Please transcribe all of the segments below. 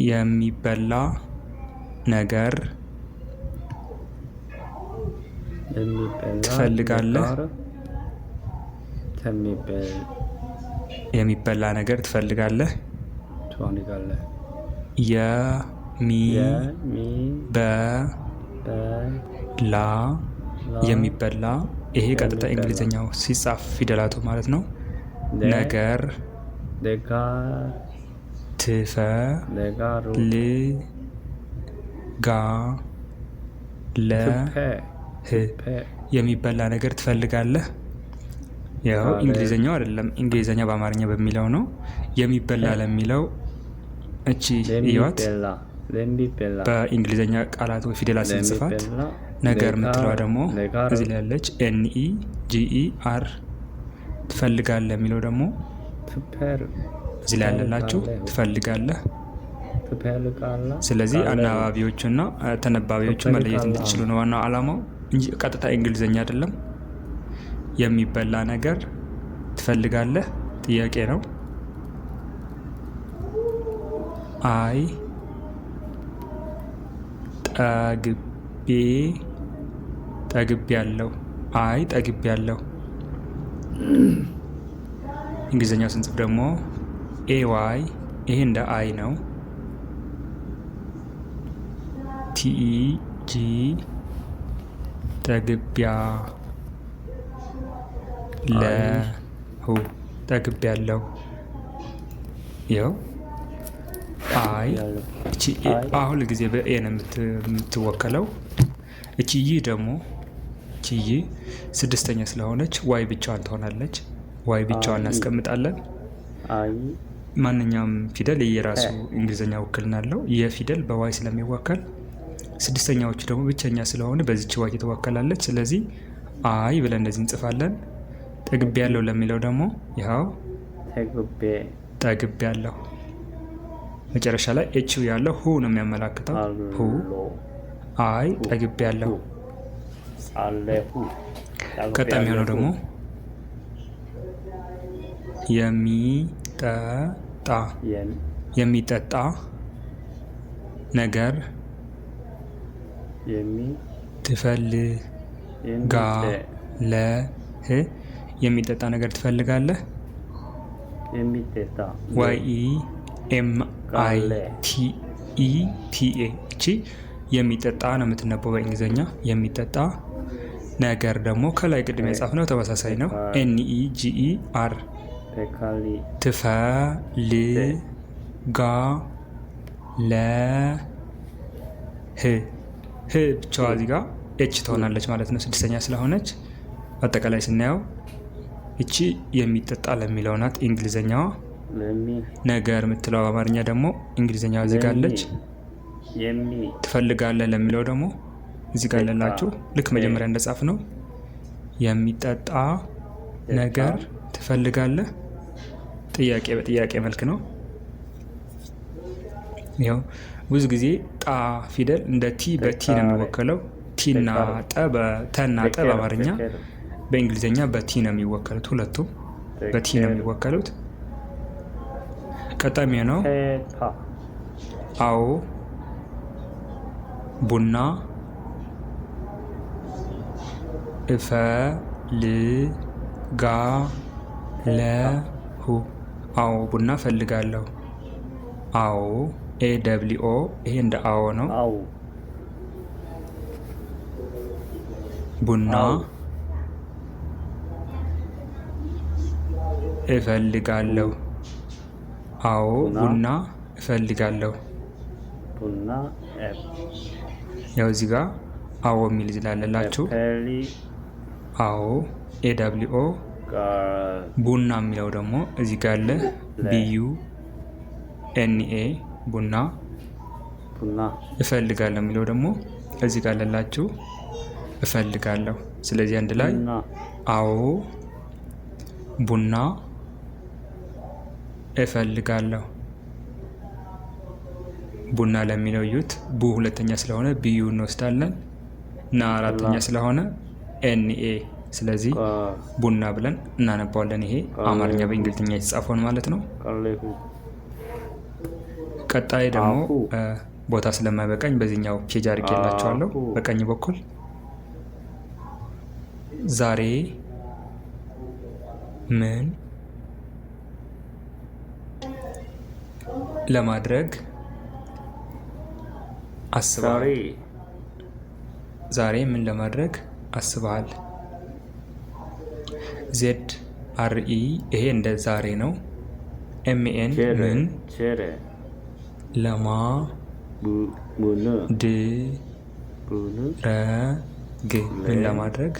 የሚበላ ነገር ትፈልጋለህ? የሚበላ ነገር ትፈልጋለህ? የሚበላ የሚበላ ይሄ ቀጥታ እንግሊዘኛው ሲጻፍ ፊደላቱ ማለት ነው። ነገር ትፈልጋለህ? የሚበላ ነገር ትፈልጋለህ? ያው እንግሊዘኛው አይደለም፣ እንግሊዘኛ በአማርኛ በሚለው ነው። የሚበላ ለሚለው እቺ እዩዋት፣ በእንግሊዘኛ ቃላት ወይ ፊደላት ስንጽፋት ነገር የምትለዋ ደግሞ እዚህ ላይ ያለች NEGER። ትፈልጋለህ የሚለው ደግሞ እዚህ ላይ ያለላችሁ ትፈልጋለህ። ስለዚህ አናባቢዎቹና ተነባቢዎቹ መለየት እንድትችሉ ነው ዋናው ዓላማው እንጂ ቀጥታ እንግሊዘኛ አይደለም። የሚበላ ነገር ትፈልጋለህ ጥያቄ ነው። አይ ጠግቤያለሁ። አይ ጠግቤያለሁ። እንግሊዘኛው ስንጽፍ ደግሞ AY ይሄ እንደ አይ ነው። TEG ጠግቤያለሁ። ይኸው አይ እቺ አሁን ጊዜ በኤ ነው የምትወከለው። እቺ ይህ ደግሞ እቺ ይህ ስድስተኛ ስለሆነች ዋይ ብቻዋን ትሆናለች። ዋይ ብቻዋን እናስቀምጣለን። ማንኛውም ፊደል የራሱ እንግሊዘኛ ውክልና አለው። የፊደል በዋይ ስለሚወከል ስድስተኛዎቹ ደግሞ ብቸኛ ስለሆነ በዚች ዋይ ትወከላለች። ስለዚህ አይ ብለን እንደዚህ እንጽፋለን። ጠግቤያለሁ ለሚለው ደግሞ ይኸው ጠግቤያለሁ። መጨረሻ ላይ ኤችው ያለው ሁ ነው የሚያመላክተው። ሁ አይ ጠግቤያለሁ። ቀጣይ የሚሆነው ደግሞ የሚጠጣ ነገር ትፈልጋለህ? የሚጠጣ ነገር ትፈልጋለህ? YEMITETA እቺ የሚጠጣ ነው የምትነበው በእንግሊዘኛ። የሚጠጣ ነገር ደግሞ ከላይ ቅድም የጻፍነው ተመሳሳይ ነው። NEGER ትፈልጋለህ። ህ ብቻዋ እዚህ ጋር ኤች ትሆናለች ማለት ነው፣ ስድስተኛ ስለሆነች። አጠቃላይ ስናየው እቺ የሚጠጣ ለሚለው ናት እንግሊዘኛዋ። ነገር የምትለው በአማርኛ ደግሞ እንግሊዘኛዋ እዚህ ጋር አለች። ትፈልጋለህ ለሚለው ደግሞ እዚህ ጋር ያለላችሁ ልክ መጀመሪያ እንደጻፍ ነው። የሚጠጣ ነገር ትፈልጋለህ? ጥያቄ በጥያቄ መልክ ነው። ያው ብዙ ጊዜ ጣ ፊደል እንደ ቲ በቲ ነው የሚወከለው። ቲና ተና ጠ በአማርኛ፣ በእንግሊዘኛ በቲ ነው የሚወከሉት። ሁለቱም በቲ ነው የሚወከሉት። ቀጣሚ ነው አዎ ቡና እፈልጋለሁ። አዎ ቡና እፈልጋለሁ። አዎ AWO ይሄ እንደ አዎ ነው። ቡና እፈልጋለሁ። አዎ ቡና እፈልጋለሁ። ያው እዚህ ጋር አዎ የሚል ይላለላችሁ። አዎ AWO። ቡና የሚለው ደግሞ እዚህ ጋር አለ BUNA ቡና። እፈልጋለሁ የሚለው ደግሞ እዚህ ጋር አለላችሁ እፈልጋለሁ። ስለዚህ አንድ ላይ አዎ ቡና እፈልጋለሁ። ቡና ለሚለው እዩት። ቡ ሁለተኛ ስለሆነ BU እንወስዳለን እና አራተኛ ስለሆነ NA። ስለዚህ ቡና ብለን እናነባዋለን። ይሄ አማርኛ በእንግሊዝኛ የተጻፈውን ማለት ነው። ቀጣይ ደግሞ ቦታ ስለማይበቃኝ በዚህኛው ፔጅ አድርጌላችኋለሁ። በቀኝ በኩል ዛሬ ምን ለማድረግ አስበሃል? ዛሬ ምን ለማድረግ አስበሃል? ዜድ አርኢ ይሄ እንደ ዛሬ ነው። ኤምኤን ምን ለማድረግ ምን ለማድረግ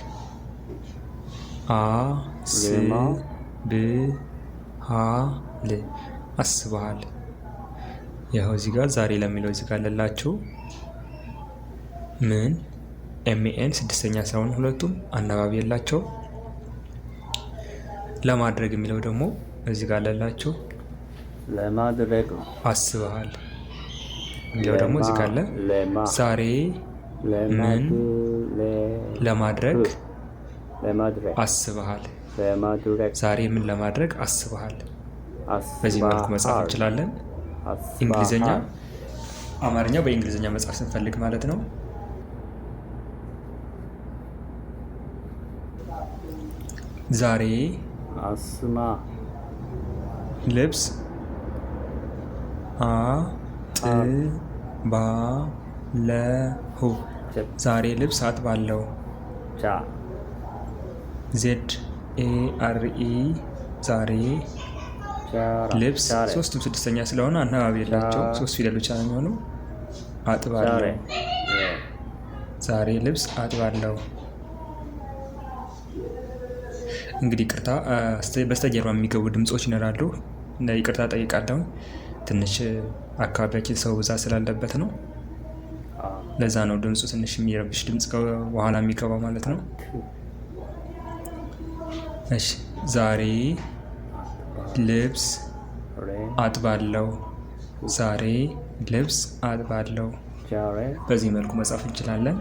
አስበሃል። ያው እዚህ ጋር ዛሬ ለሚለው እዚህ ጋር አለላችሁ። ምን ኤምኤን ስድስተኛ ስለሆነ ሁለቱም አናባቢ የላቸው። ለማድረግ የሚለው ደግሞ እዚህ ጋር አለላችሁ። ለማድረግ አስበሃል የሚለው ደግሞ እዚህ ጋር አለ። ዛሬ ምን ለማድረግ አስበሃል? ዛሬ ምን ለማድረግ አስበሃል? በዚህ መልኩ መጻፍ እንችላለን። እንግሊዘኛ አማርኛ በእንግሊዘኛ መጻፍ ስንፈልግ ማለት ነው። ዛሬ ልብስ አጥባለሁ። ዛሬ ልብስ አጥባለሁ። ዜድ ኤአርኢ ዛሬ ልብስ ሶስቱም ስድስተኛ ስለሆነ አናባቢ የላቸው። ሶስት ፊደል ብቻ ነው የሚሆነው። አጥባለሁ። ዛሬ ልብስ አጥባለሁ። እንግዲህ ይቅርታ በስተጀርባ የሚገቡ ድምጾች ይኖራሉ። ይቅርታ ጠይቃለሁ። ትንሽ አካባቢያችን ሰው ብዛት ስላለበት ነው። ለዛ ነው ድምፁ ትንሽ የሚረብሽ ድምፅ በኋላ የሚገባው ማለት ነው። እሺ ዛሬ ልብስ አጥባለሁ። ዛሬ ልብስ አጥባለሁ። በዚህ መልኩ መጻፍ እንችላለን።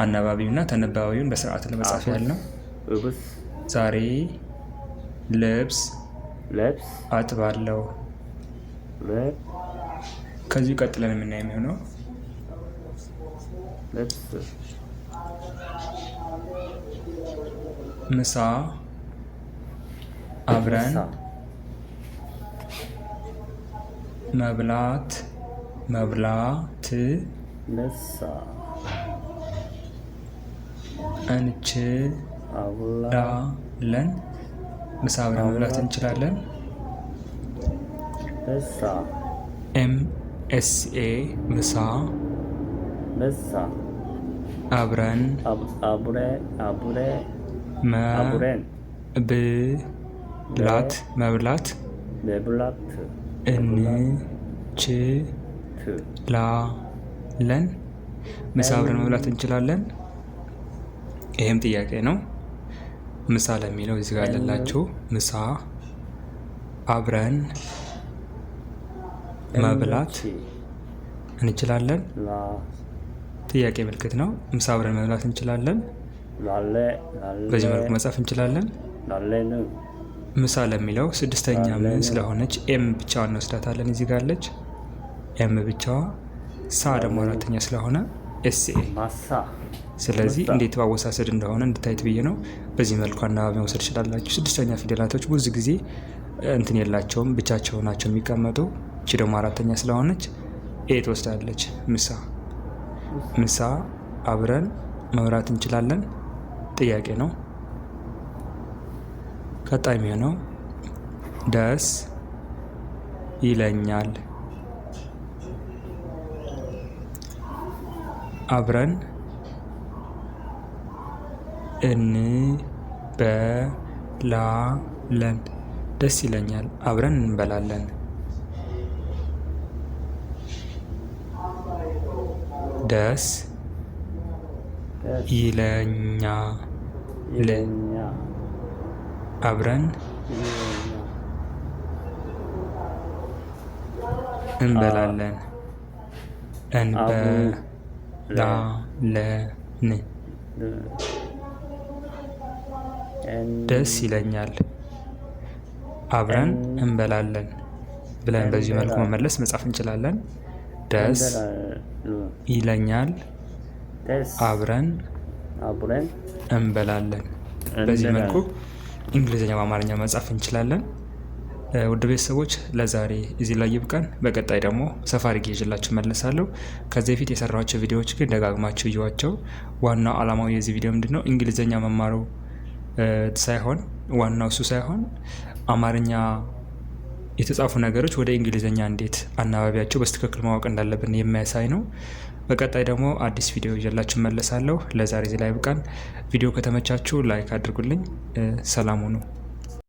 አናባቢውና ተነባቢውን በስርዓት ለመጻፍ ያልነው። ዛሬ ልብስ አጥባለሁ። ከዚሁ ቀጥለን የምናየው የሚሆነው ምሳ አብረን መብላት እንችላለን። ምሳ አብረን መብላት እንችላለን። ኤምኤስኤ ምሳ አብረን መብላት እንችላለን። ምሳ አብረን መብላት እንችላለን። ይሄም ጥያቄ ነው። ምሳ ለሚለው እዚህ ጋር ያለላችሁ ምሳ አብረን መብላት እንችላለን። ጥያቄ ምልክት ነው። ምሳ አብረን መብላት እንችላለን። በዚህ መልኩ መጻፍ እንችላለን። ምሳ ለሚለው ስድስተኛ ምን ስለሆነች ኤም ብቻዋን እንወስዳታለን። እዚህ ጋር አለች ኤም ብቻዋ። ሳ ደግሞ አራተኛ ስለሆነ ኤስኤ። ስለዚህ እንዴት ማወሳሰድ እንደሆነ እንድታይት ብዬ ነው። በዚህ መልኩ አናባቢ መውሰድ ትችላላችሁ። ስድስተኛ ፊደላቶች ብዙ ጊዜ እንትን የላቸውም፣ ብቻቸው ናቸው የሚቀመጡ። እቺ ደግሞ አራተኛ ስለሆነች ኤ ትወስዳለች። ምሳ አብረን መብላት እንችላለን። ጥያቄ ነው። ቀጣይ የሚሆነው ደስ ይለኛል። አብረን እንበላለን። ደስ ይለኛል። አብረን እንበላለን። ደስ ይለኛል። አብረን እንበላለን። ደስ ይለኛል። አብረን እንበላለን። ብለን በዚህ መልኩ መመለስ መጻፍ እንችላለን። ደስ ይለኛል አብረን እንበላለን። በዚህ መልኩ እንግሊዝኛ በአማርኛ መጻፍ እንችላለን። ውድ ቤተሰቦች ለዛሬ እዚህ ላይ ይብቃን። በቀጣይ ደግሞ ሰፋ አድርጌ ይዤላችሁ መለሳለሁ። ከዚህ በፊት የሰራኋቸው ቪዲዮዎች ግን ደጋግማችሁ እዩዋቸው። ዋናው ዓላማው የዚህ ቪዲዮ ምንድነው? እንግሊዝኛ መማሩ ሳይሆን ዋናው እሱ ሳይሆን አማርኛ የተጻፉ ነገሮች ወደ እንግሊዝኛ እንዴት አናባቢያቸው በስትክክል ማወቅ እንዳለብን የሚያሳይ ነው። በቀጣይ ደግሞ አዲስ ቪዲዮ ይዤላችሁ መለሳለሁ። ለዛሬ እዚህ ላይ ይብቃን። ቪዲዮ ከተመቻችሁ ላይክ አድርጉልኝ። ሰላም ሁኑ።